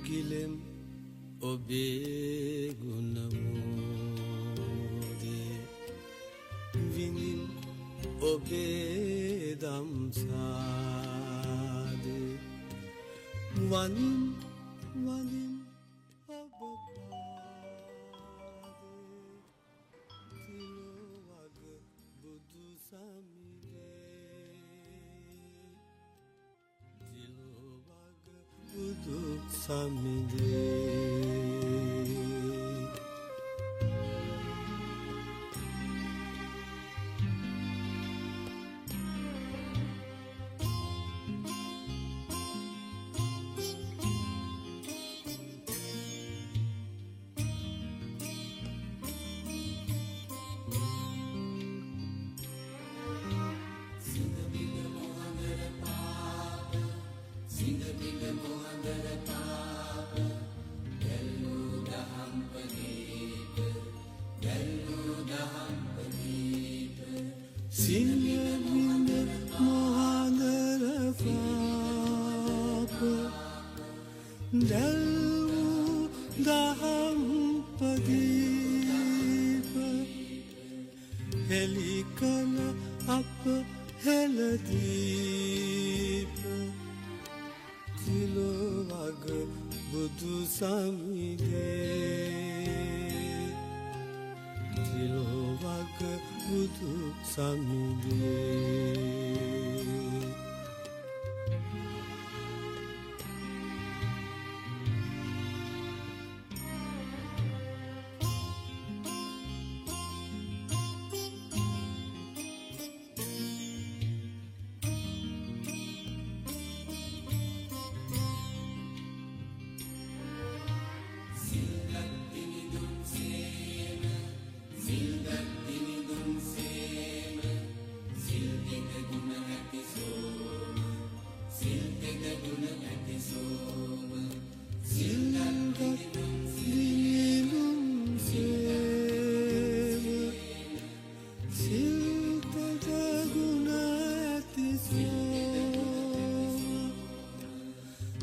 ගිලෙම් ඔබේ ගුණමෝදේ විඳින් ඔබේ දම්සාදේ වනින් වනින් ඔබ පාදේ තිලොවග බුදු සමිදේ තිලොවග බුදු සමිදේ සිංහබිඳ මොහඳර පාප දැල්වූ දහම් පදීප හෙළි කළ අප හෙළදීප තිලොවග බුදු සමිදේ තිලොවග බුදු සමිදේ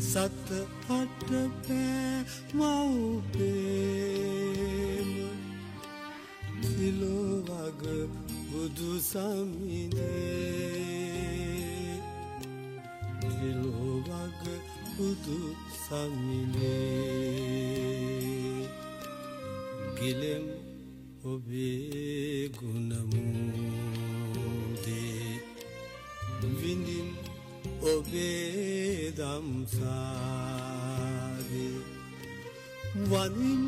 සත අට පෑ මව්පේම තිලොවග බුදු සමිදේ තිලොවග බුදු සමිදේ ගිලෙම් ඔබේ ගුණමෝදේ විඳින් ඔබේ දම්සාදේ වනින්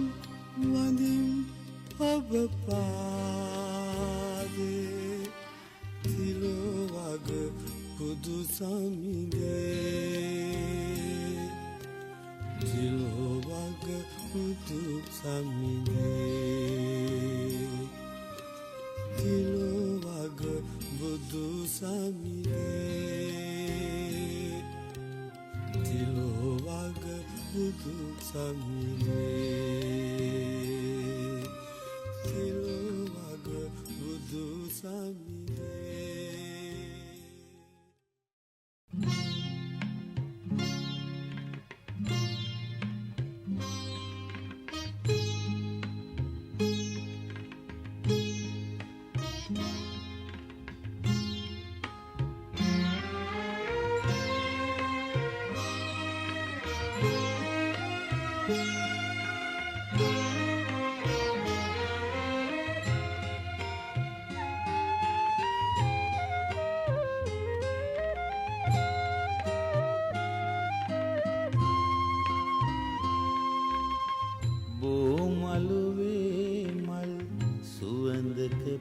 වනින් ඔබ පාදේ තිලොවග බුදු සමිදේ තිලොවග බුදු සමිදේ තිලොවග බුදු සමිදේ තිලොවග බුදු සමිදේ තිලොවග බුදු සමිදේ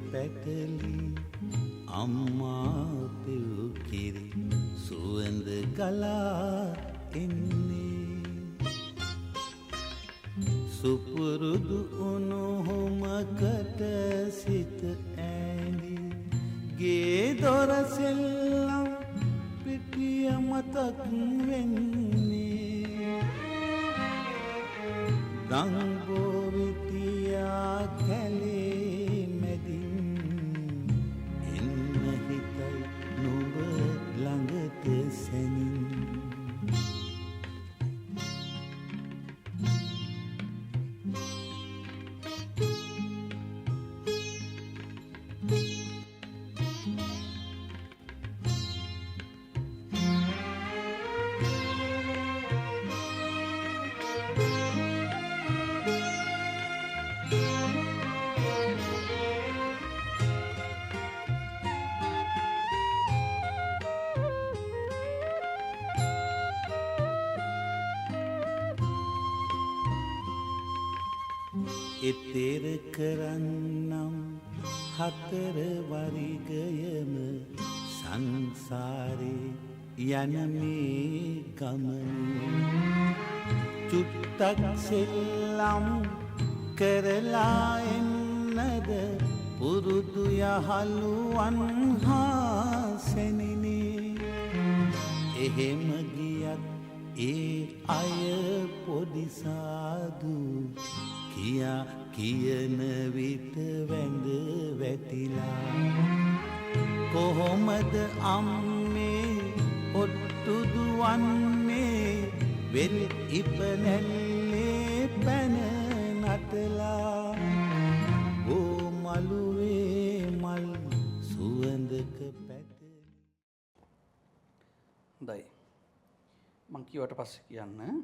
පැටලි අම්මා පිව් කිරි සුවඳ ගලා එන්නේ සුපුරුදු උණුහුමකට සිත ඇඳි ගේ දොර සෙල්ලම් පිටිය මතක් වෙන්නේ දංගෝ විතියා කැලේ මැදින් එන්න හිතයි නුඹ ළඟට සැනින් එතෙර කරන්නම් හතර වරිගයම සංසාරේ යන මේ ගමනේ චුට්ටක් සෙල්ලම් කරලා එන්නද පුරුදු යහළුවන් හා සැනිනේ එහෙම ගියත් ඒ අය පොඩි සාදු කියා කියන විට වැඳ වැටිලා කොහොමද අම්මේ ඔට්ටුදු වන්නේ වෙල් ඉපනැල්ලේ පැන නටලා ඕ මළුවේ මල් සුවඳක පැටලි. හොඳයි මං කිව්වට පස්සේ කියන්න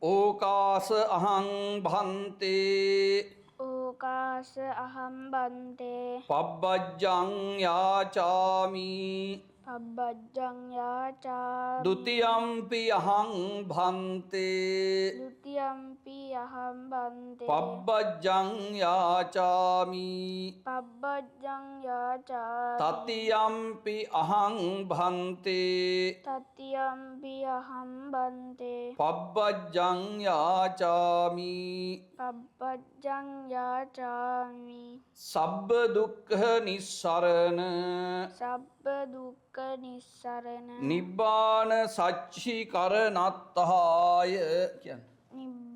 ඕකාස අහං භන්තේ ඕකාස අහම් බන්තේ පබ්බජ්ජං යාචාමි පබ්බජ්ජං යාචා ဒ ද්විතියම්පි අහං භන්තේ ဒ ුතියම්පි අහම් බන්තේ පබ්බජ්ජං යාචාමි පබ්බජ්ජං යාචා තතියම්පි අහං භන්තේ තතියම්පි අහම් බන්තේ පබ්බජ්ජං යාචාමි පබ්බජ්ජං යාචාමි සබ්බ දුක්ඛ නිස්සරණ සබ්බ දුක්ඛ නිස්සරණ නිබ්බාන සච්චි කරණත්තාය කියන්නේ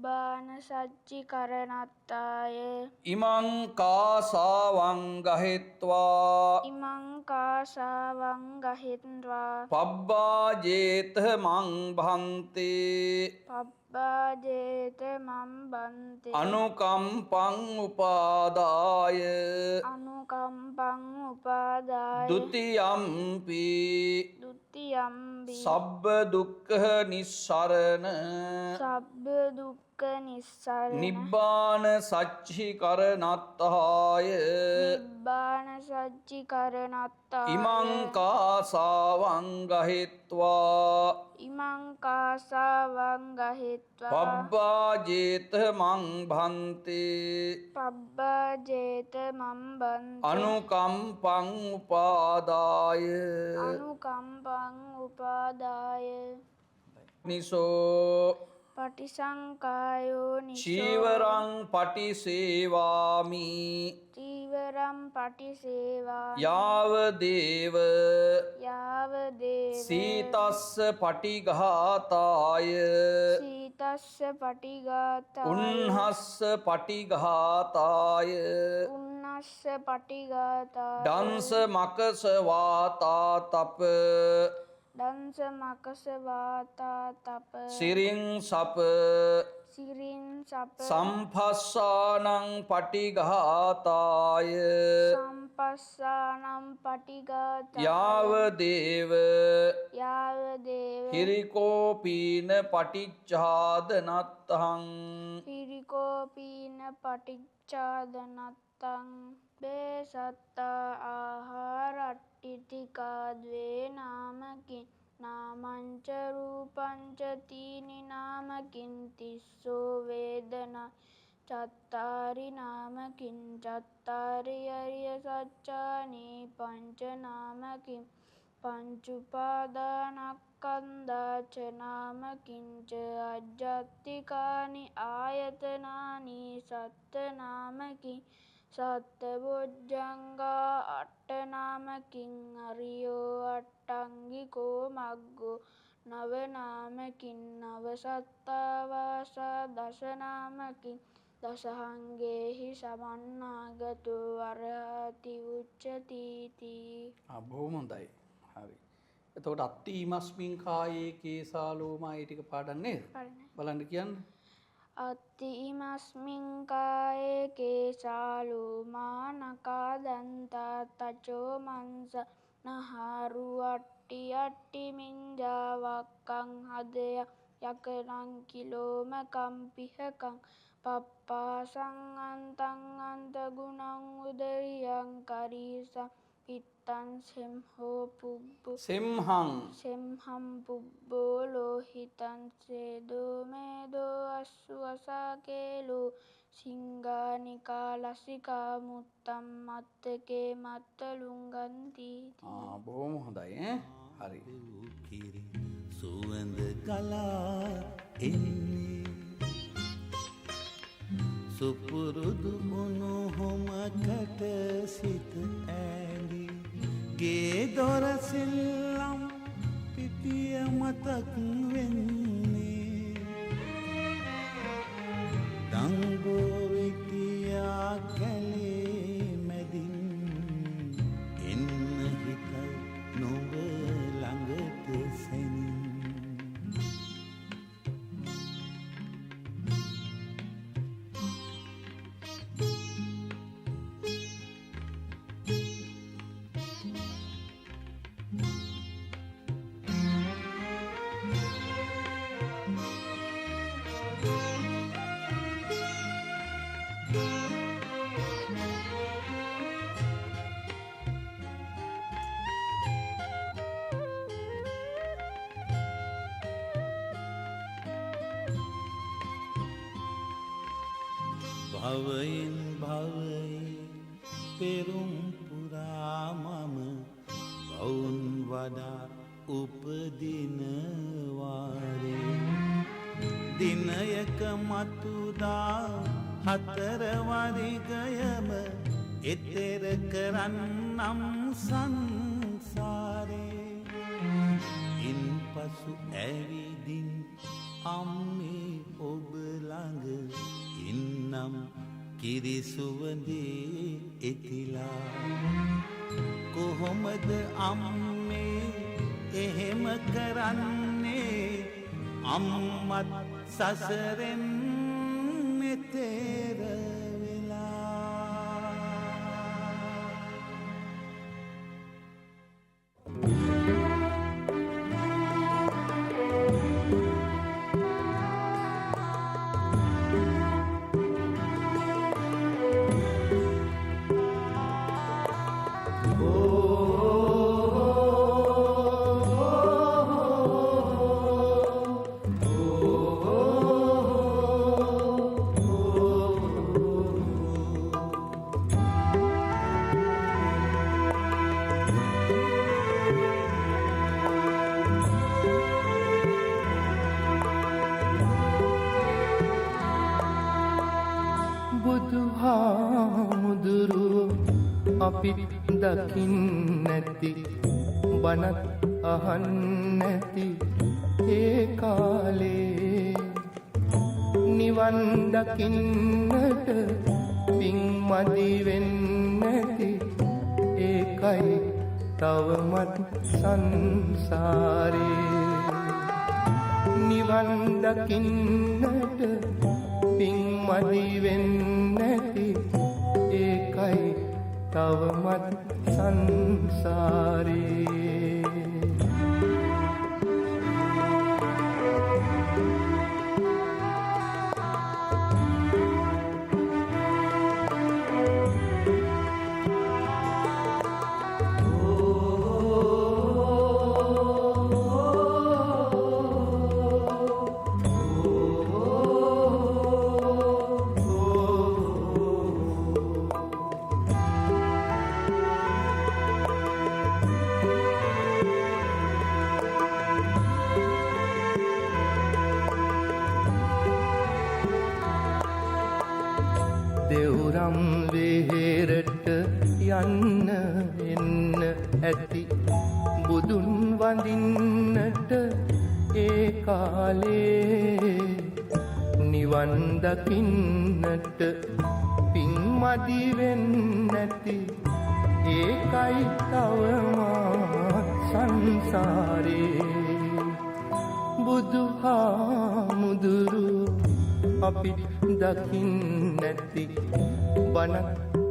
නිබ්බාන සච්චි කරණත්තාය ඉමං කාසාවං ගහෙත්වා ඉමං කාසාවං ගහෙත්වා පබ්බාජේත මං භන්තේ පබ්බාජේත මම් බන්තේ අනුකම්පං උපාදාය අනුකම්පං උපාදාය ဒ ුතියම්පි ဒ ුතියම්පි සබ්බ දුක්ඛ නිස්සරණ සබ්බ දුක්ඛ නිස්සරණ නිබ්බාන සච්චි කරණත්තාය නිබ්බාන සච්චි කරණත්තාය ඉමං කාසාවං ගහෙත්වා ඉමං කාසාවං ගහෙත්වා පබ්බාජේත මං භන්තේ පබ්බාජේත මම් බන්තේ අනුකම්පං උපාදාය අනුකම්පං උපාදාය නිසෝ පටිසංකායෝ නිසෝ චීවරං පටිසේවාමි චීවරම් පටිසේවා යාව දේව යාව දේව සීතස්ස පටිඝාතාය සීතස්ස පටිඝාතාය උන්හස්ස පටිඝාතාය උන්නස්ස පටිඝාතාය දංස මකස වාතා තප දංස මකස වාතා තප සිරින් සප සිරින් සප සම්පස්සානං පටිඝාතාය සම්පස්සානම් පටිඝාතාය යාව දේව යාව දේව හිරිකෝපීන පටිච්චාදනත්තං පිරිකෝපීන පටිච්චාදනත්තං බේසත්තා ආහාරට්ටිතිකා ද්වේ නාමකින් නාමංච රූපංච තීනි නාමකින් තිස්සෝ වේදනා චත්තාරි නාමකින් චත්තාරි අරිය සච්චානි පංච නාමකින් පංචුපාදානස්කන්ධාච නාමකින්ච අජ්ජත්තිකානි ආයතනානි සත්ත නාමකින් සත්තබොජ්ජංගා අට්ඨ නාමකින් අරියෝ අට්ඨංගිකෝ මග්ගෝ නව නාමකින් නව සත්තාවාසා දස නාමකින් දසහංගේහි සමන්නාගතෝ අරහති උච්චති තී. බොහොම හොඳයි. හරි. එතකොට අත්ති ඉමස්මින් කායේ කේසා ලෝමා ඒ ටික පාඩම් නේද? බලන්න කියන්න. අත්ති ඉමස්මින් කායේ කේසා ලෝමා නඛා දන්තා තචෝ මංස නහාරු අට්ටි අට්ටි මිංජා වක්කං හදය යකනං කිලෝමකම් පිහකං පප්පාසං අන්තං අන්ත ගුණං උදරියං කරීසං ඉත්තං සෙම්හෝ පුබ්බු සෙම්හම් පුබ්බෝ ලෝහිතං සේදෝ මේදෝ අස්සු අසාකේලෝ සිංගානිකා ලසිකා මුත්තම් මත්තකේ මත්තලුංගන්ති. බොහොම හොඳයි. හරි. සුවඳ ගලා එන්නේ සුපුරුදු උණුහුමකට සිත ඇලි ගේ දොර සිල්ලම් පිටිය මතක් වෙන්නේ දංගෝ විටියා කැලේ මැදින් එන්න හිතයි නොව ළඟට සෙනින් භවයෙන් භවයේ පෙරුම් පුරා මම වුන් වඩා උපදින වාරේ දිනයක මතුදා හතර වරිගයම එතෙර කරන්නම් සංසාරේ ඉන්පසු ඇවිදින් අම්මේ ඔබ ළඟ ඉන්නම් කිරිසුවඳේ එතිලා කොහොමද අම්මේ එහෙම කරන්නේ අම්මත් සසරෙන් මෙතෙර වෙලා. අපිත් දකින්නැති බනත් අහන්නැති ඒ කාලේ නිවන් දකින්නට පින් මදි වෙන්නැති ඒකයි තවමත් සංසාරේ නිවන් දකින්නට පින් මදි වෙන්නැති ඒකයි තවමත් සංසාරේ දෙව්රම් වෙහෙරට යන්න එන්න ඇති බුදුන් වඳින්නට ඒ කාලේ නිවන් දකින්නට පින් මදි වෙන්නැති ඒකයි තවමත් සංසාරේ බුදුහාමුදුරු අපි දකින්නැති බනත්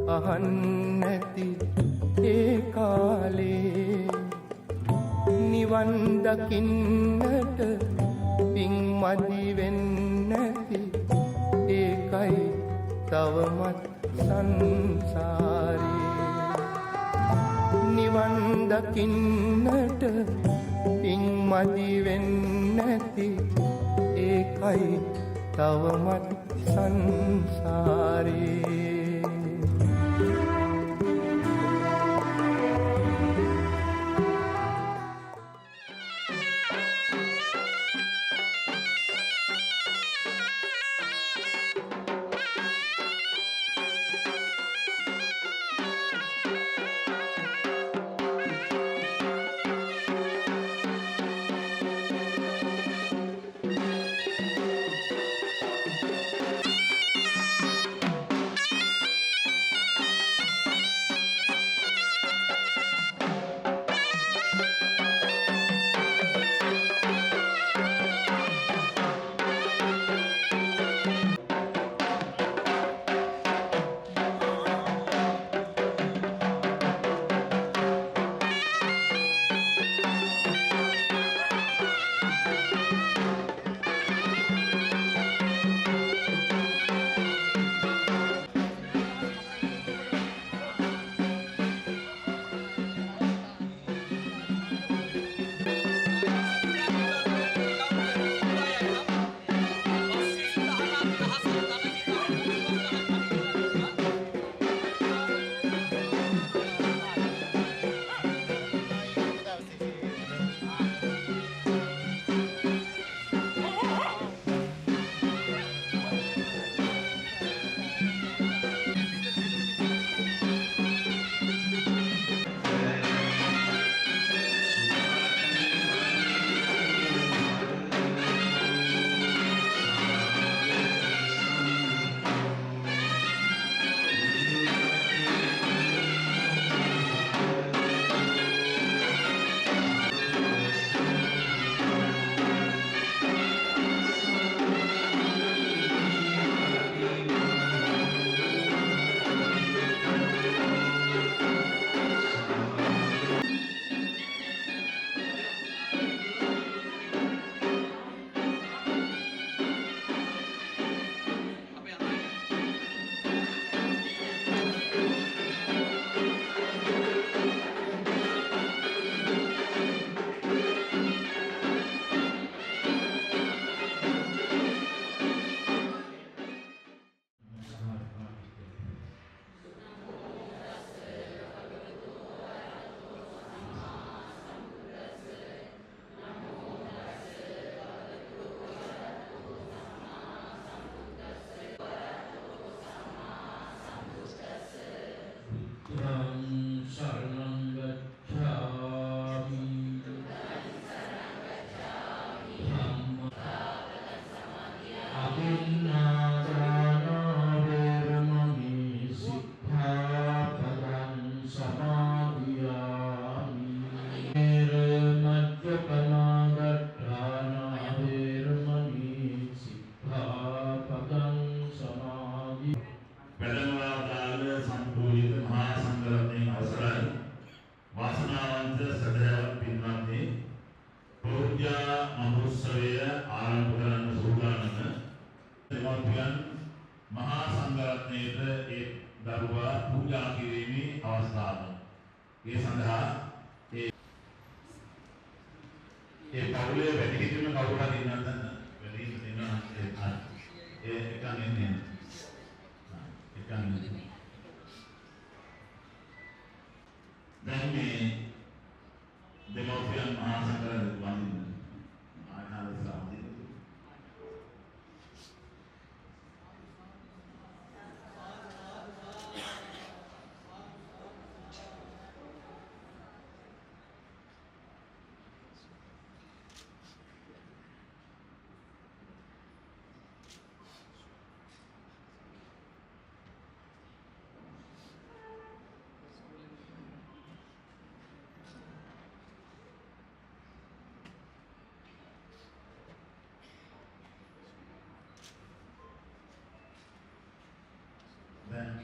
අහන්නැති ඒ කාලේ නිවන් දකින්නට පින් මදි වෙන්නැති ඒකයි තවමත් සංසාරේ නිවන් දකින්නට පින් මදි වෙන්නැති ඒකයි තවමත් සංසාරේ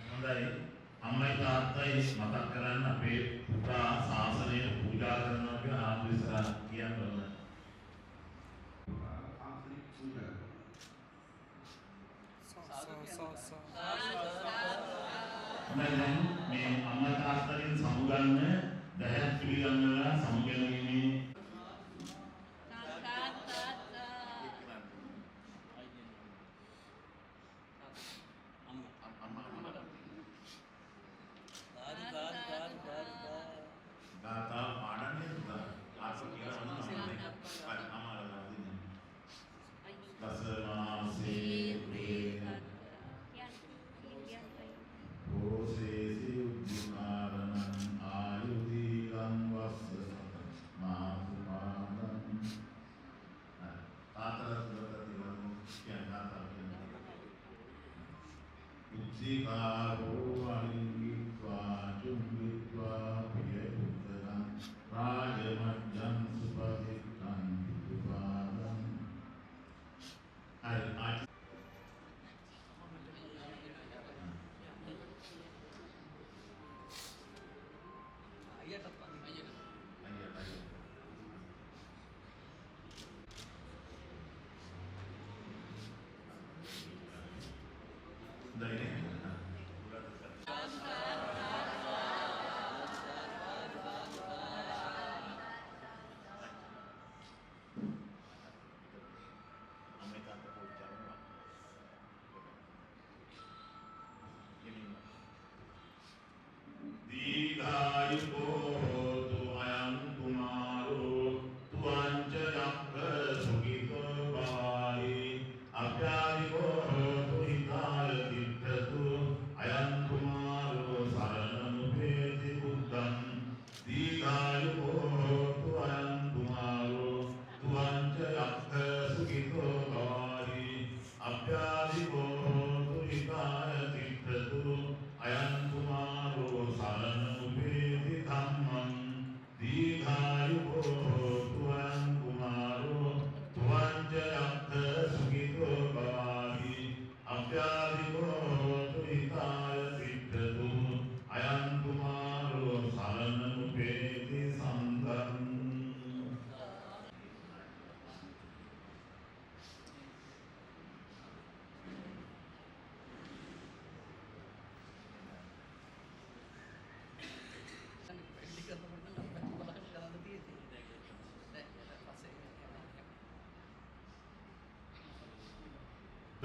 හොඳයි අම්මයි තාත්තයි මතක් කරන්න අපේ පුතා ශාසනයට පූජා කරනවා කියලා ආමුලිසලා කියනවා. මේ අම්මා තාත්තගෙන් සමුගන්න දැහැත් පිළිගන්නලා සමගැනීමේ गाता पाडන්නේ ලාස කියලා දසමාසේ ඕසේසි උද්ධිකාරණං ආයුධීරං වස්ස මාතුපාදං තාතරත්වතිවරු කියන තාතර උද්ධිකාරෝ අලිංගිත්වා චුම්බිත්වා පියුත්තං රාජමජ්ජං සුපදිත්තං දුපාදං අයි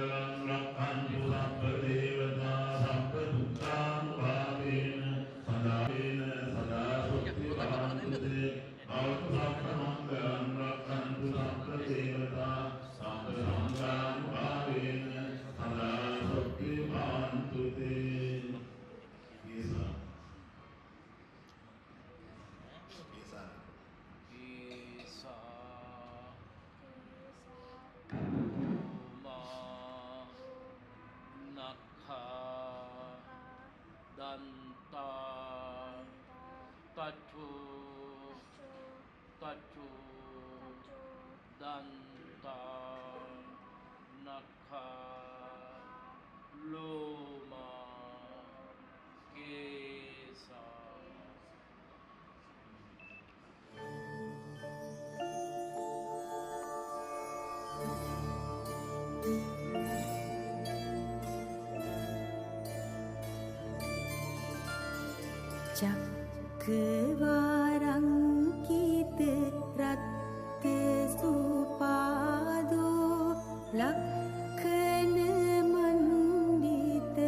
रक्षन्तु सर्वदेवता सर्वदुःखानुभावेन सदा सुखिभावन्तु भवतु सर्वमङ्गलं रक्षन्तु सर्वदेवता सर्वसङ्गानुभावेन सदा सुखिभावन्तु ते චක්කවාරංකිත රත්ත සුපාදෝ ලක්ඛන මණ්ඩිත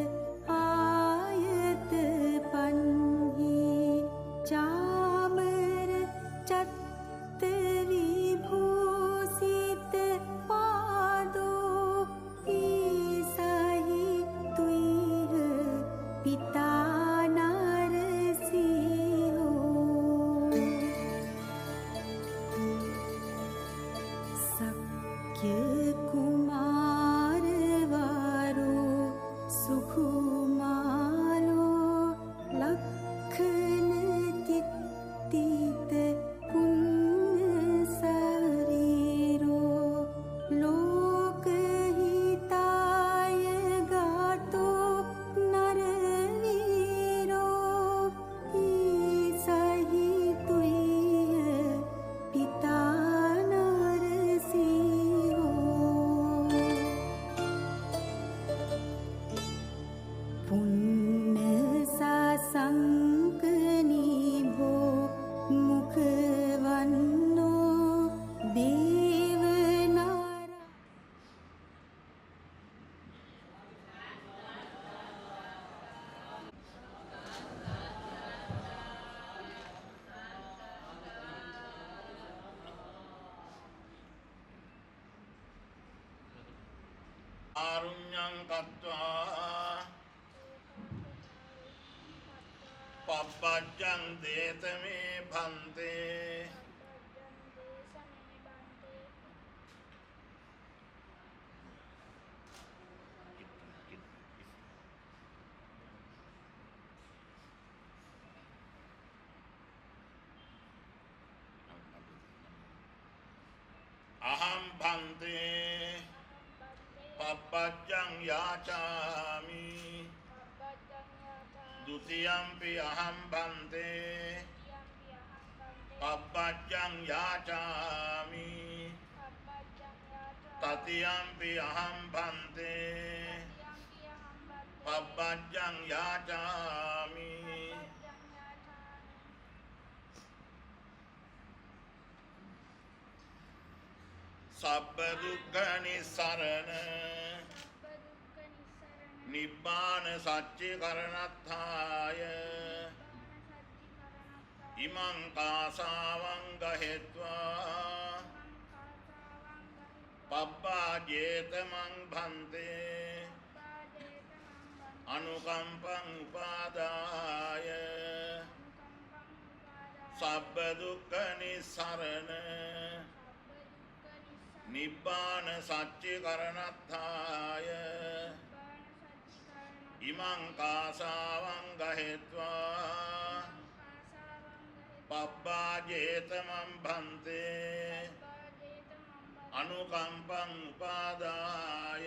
ආයත පන්හි චාමර චත්ත විභූසිත පාදෝ ඊසහි තුයිහ පිතා ආරුඤ්ඤං කତ୍වා පප්පජ්ජං දේතමේ භන්තේ අහං භන්තේ පප්පජ්ජං යාචාමි ဒုတိယံ පි අහං භන්තේ පප්පජ්ජං යාචාමි တတိယံ පි අහං භන්තේ පප්පජ්ජං යාචාමි සබ්බ දුක්ඛ නිස්සරණ නිබ්බාන සච්චි කරණත්ථාය ඉමං කාසාවං ගහෙත්වා පබ්බාජේතමං භන්තේ අනුකම්පං උපාදාය සබ්බ දුක්ඛ නිස්සරණ නිබ්බාන සච්චි කරණත්ථාය ඉමං කාසාවං ගහෙත්වා පබ්බාජේතමං භන්තේ අනුකම්පං උපාදාය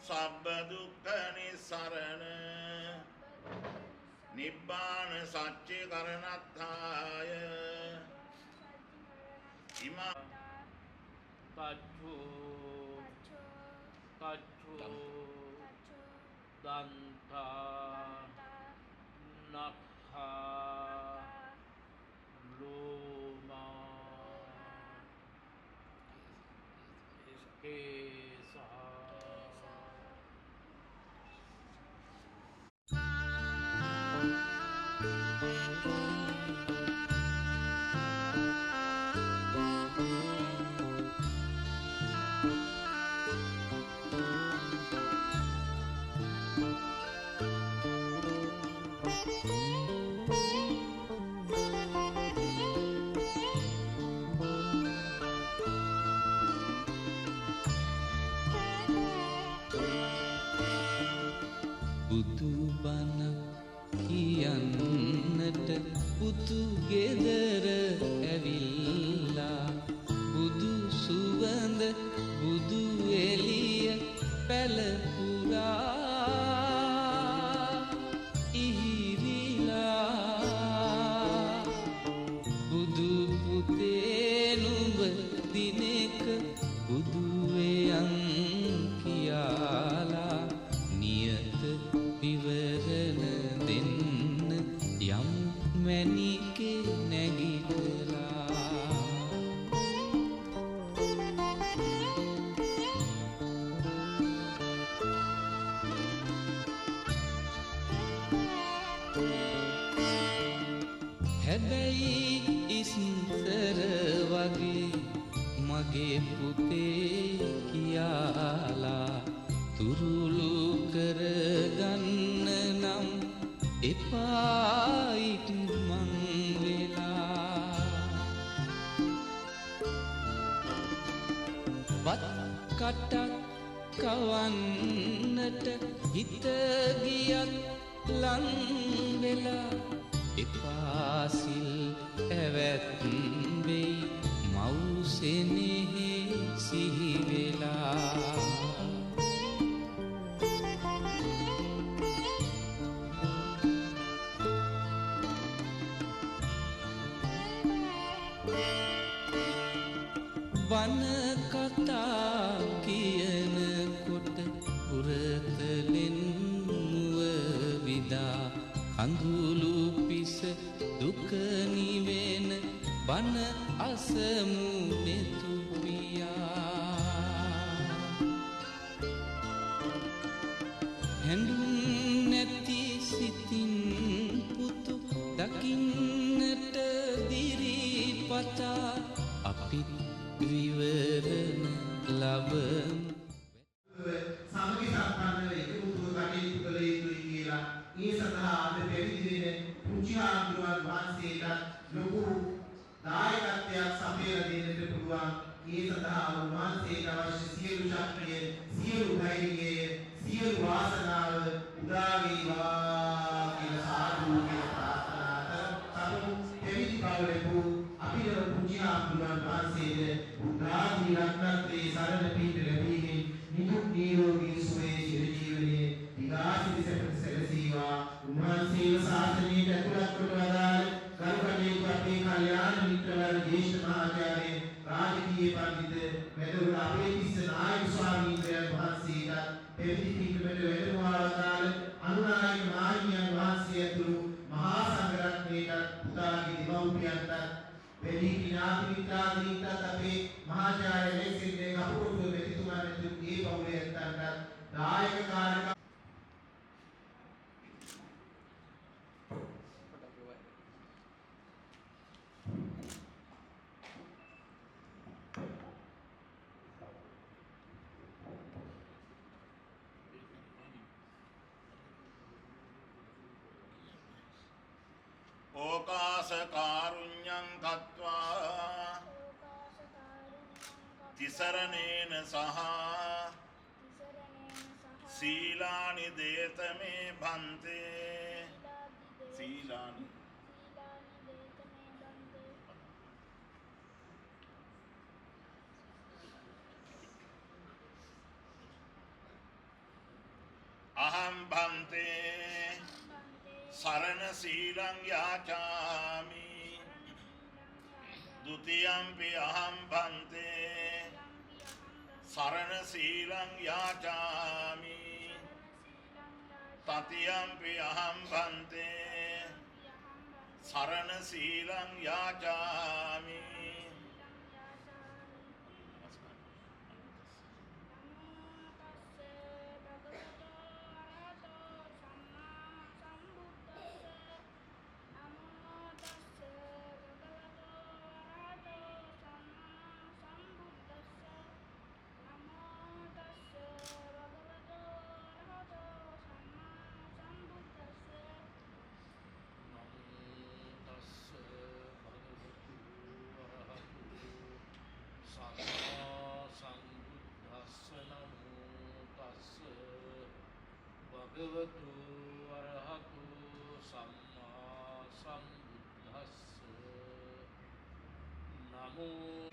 සබ්බ දුක්ඛ නිස්සරණ නිබ්බාන සච්චි කරණත්ථාය ඉමං කච්චෝ දන්තා නඛා ලෝමා කේසා බුදුබණ කියන්නට පුතු ගෙදර ඇවිල්ලා බුදු සුවඳ බුදු එළිය පැලපුරා ඉහිරිලා බුදු පුතේ නුඹ දිනෙක බුදු වෙයන් කියාලා නියත විවරණ දෙන්න යම් මැණිකේ නැගිටලා හැබැයි ඉස්සර වගේ මගේ පුතේ කියාලා තුරුළු කරගන්න නම් එපා ඉක්මන් වෙලා වත් කටක් කවන්නට හිත ගියත් ලං වෙලා එපා සිල් ඇවැත්වෙයි මව්සෙනෙහි සිහි වෙලා වන කතා කියනකොට පුරතලෙන් මුව විදා කඳුළු පිස දුක නිවෙන බන අසමු මෙතුපියා හැඳුන් නැති සිතින් පුතු දකින්නට දිරිපතා අපිත් විවරණ ලබමු ඒ සඳහා උන්වහන්සේට අවශ්‍ය සියලු ශක්තිය, සියලු ධෛර්යය, සියලු වාසනාව උදා වේවා කියලා සාදු කියලා ප්‍රාර්ථනා කරමු. දෙවිදි බවලපු අපිට පුංචි ආම්දුරන් වහන්සේට උදාදී රත්නත්‍රේ සරණ පීඨ ලැබීමෙන් නිදුක් නිරෝගී සුවය චිරජීවනයේ විලාසිත සැලසීවා. උන්වහන්සේව ශාසනයට ඇතුළත් කොට වදාළ කරුණාමය අපේ කල්යාණ මිත්‍රවර ජේෂ්ඨ මහාචාර්ය රාජකීය පඬිතුක මෙදොර අපේතිස්ස නායක ස්වාමීන් වහන්සේට පෙරදි පීඨයට වැඩමවා වදාළ අනුනායක නාහිමියන් වහන්සේ ඇතුළු මහා සංඝරත්නයට පුතාගේ දෙමව්පියන්ට වැඩි ඥාති මිත්‍රාදීන්ට අපේ මහාචාර්ය ලෙසින්නේ කපුරුව මෙතුමා මෙතුන් ඒ පවුලේ ඇත්තන්ට දායක කාර්යක ඕකාස කාරුඤ්ඤං කତ୍වා තිසරණේන සහ සීලානි දේතමේ භන්තේ සීලානි අහං භන්තේ සරණ සීලං යාචාමි ဒ ුතියම්පි අහං භන්තේ සරණ සීලං යාචාමි තතියම්පි අහං භන්තේ සරණ සීලං යාචාමි භගවතු වරහතු සම්මා සම්බුද්දස්ස නමෝ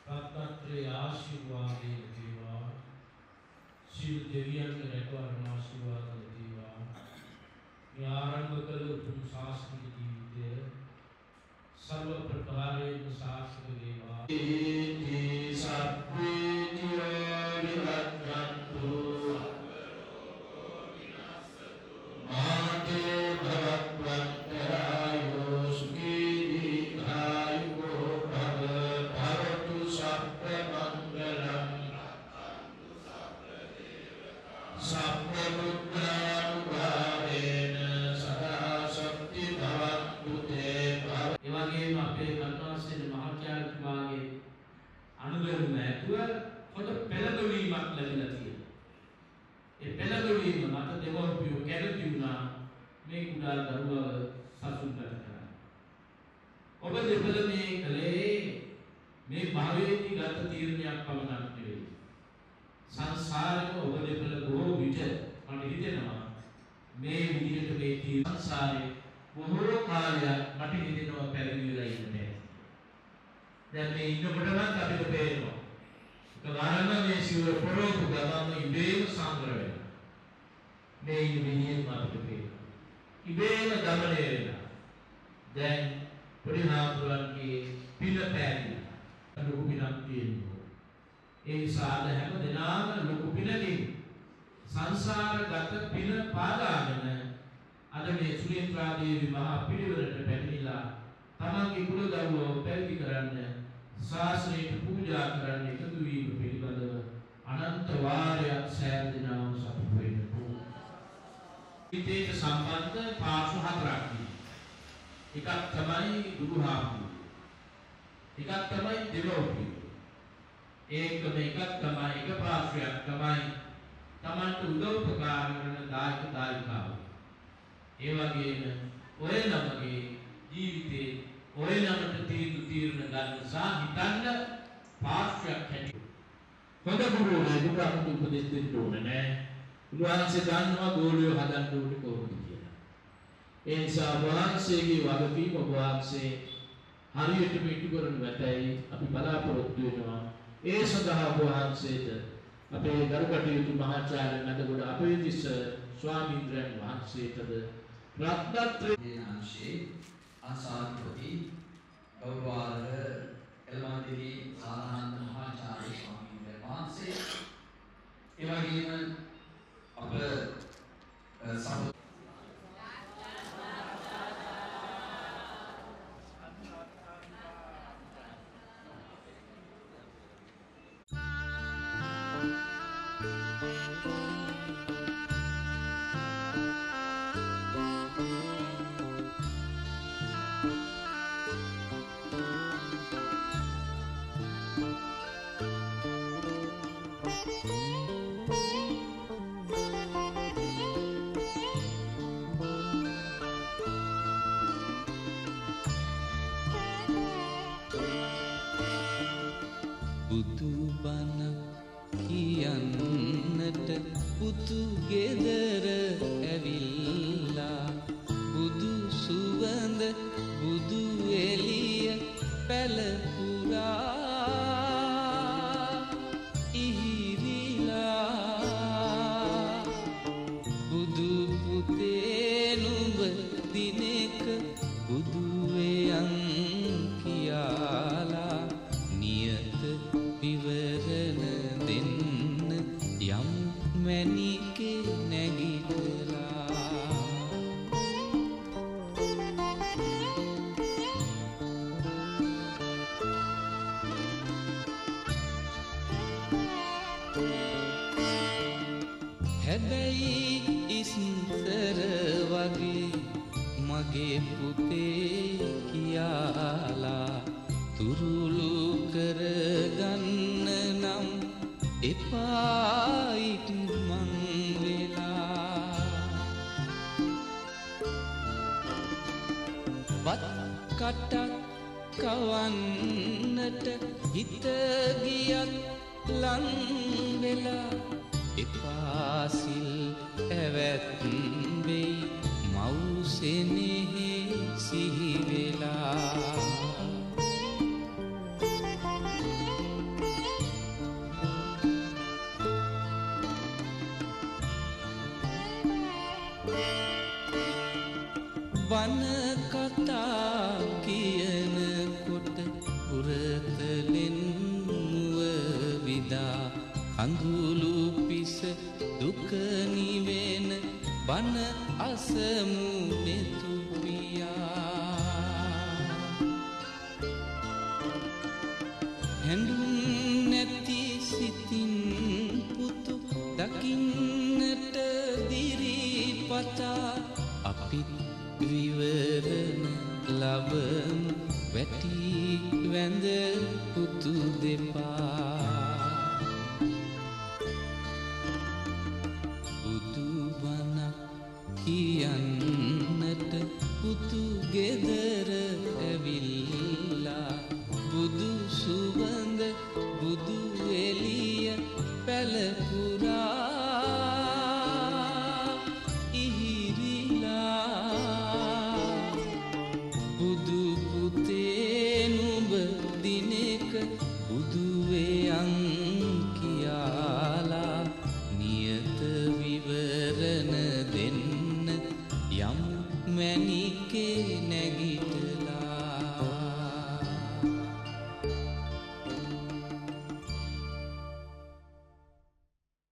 රත්නත්‍රේ ආශිර්වාදේ ලැබේවා. සිල් දෙවියන්ගේ රැකවරණ ආශිර්වාද ලැබේවා. මේ ආරම්භ කළ උතුම් ශාස්ත්‍රීය ජීවිතය සර්ව ප්‍රකාරයෙන් සාර්ථක වේවා. ඒති සබ්බේ නිරෝධිරත්නතු මාතේ භවත්වන්තරායෝ සුඛී දීර්ඝායුකෝ භව භවතු සබ්බ මංගලං සබ්බ බුද්ධානුභාවේන සදා ශක්ති භවන්තු තේ භව. ඒ වගේම අපේ කරුණාසේන මහාචාර්යතුමාගේ අනුගමනය ඇතුව පොත පෙළඹවීමක් ලැබිලා තියෙනවා. ඒ පෙළඹවීම මත දෙවොල්පියෝ කැමති වුණා මේ කුඩා දරුවව සසුන්ගත කරන්න. ඔබ දෙපළ මේ කලේ මේ භාවයේදී ගත තීරණයක් පමණක් නෙවෙයි. සංසාරේ ඔබ දෙපළ බොහෝ විට මට හිතෙනවා මේ විදිහට මේ සංසාරේ බොහෝ කාලයක් මට හිතෙනවා පැවිදි වෙලා ඉන්න බෑ. දැන් මේ ඉන්නකොටවත් අපිට පේනවා. කලාරණ මේ සිවුර පොරොපු ගමම ඉබේම සංග්‍රහ වෙනවා. මේ ඉන්න විදිහෙන් අපිට පේනවා. ඉබේම ගමනය වෙනවා. දැන් පොඩි හාමුදුරන්ගේ පෑදී. ලොකු පිනක් තියෙනවා. ඒ නිසා හැම දිනම ලොකු පිනකින් සංසාරගත පින පාදාගෙන අද මේ සුනේත්‍රා දේවී මහා පිරිවරට පැමිණිලා තමන්ගේ කුල දරුවෝ පැවිදි කරන්න ශාසනයට පූජා කරන්න එකතු වීම පිළිබඳව අනන්ත වාරයක් සෑම දිනම සතුටු වෙන්න ඕන. ඉතේට සම්බන්ධ පාර්ශ්ව හතරක් තියෙනවා. එකක් තමයි ගුරුහාමුදුරුවෝ. එකක් තමයි දෙමව්පියෝ. ඒකම එකක් තමයි එක පාර්ශ්වයක් තමයි තමන්ට උදව් උපකාර කරන දායක දායිකාවෝ. ඒ වගේම ඔය ළමගේ ජීවිතේ ඔය ළමට තීරණ ගන්න සහ හිතන්න පාර්ශ්වයක් හැටියට හොඳ ගුරුවරයෙකුට අපිට උපදෙස් දෙන්න ඕනේ නෑ. උන්වහන්සේ දන්නවා ගෝලියෝ හදන්න ඕනේ කොහොමද කියලා. ඒ නිසා වහන්සේගේ වගකීම වහන්සේ හරියටම ඉටු කරන වැටයි අපි බලාපොරොත්තු වෙනවා. ඒ සඳහා වහන්සේට අපේ ගරුකටයුතු මහාචාර්ය නදගොඩ අපේතිස්ස ස්වාමීන් වහන්සේටද රත්නත්‍රේ අංශේ ආසාධිපති ගෞරවාදර එල්මාදිරි සාරානන්ද මහාචාර්ය ස්වාමීන් වහන්සේ ඒ වගේම අප බුදු බණ කියන්නට පුතු ගෙදර ඇවිල්ලා බුදු සුවඳ බුදු එළිය පැලපුරා ඉහිරිලා බුදු පුතේ නුඹ දිනෙක බුදු වෙයන් කියාලා නියත විවරණ දෙන්න යම් මැණිකේ නැගිටලා හැබැයි ඉස්තර වගේ මගේ පුතේ කියාලා තුරුළු කරගන්න නම් එපා ඉක්මන් වෙලා වත් කටක් කවන්නට හිත ගියත් ලං වෙලා එපා සිල් ඇවැත් වෙයි මව්සෙනෙහි සිහි වෙලා වන කතා කියනකොට පුරතලෙන් මුව විදා කඳුළු පිස දුක නිවෙන බන අසමු මෙතුපියා හැඳුන් නැති සිතින් පුතු දකින්නට දිරිපතා අපිත් විවරණ ලබමු වැටි වැඳ පුතු දෙපා බුදු බණක් කියන්නට පුතු ගෙදර ඇවිල්ලා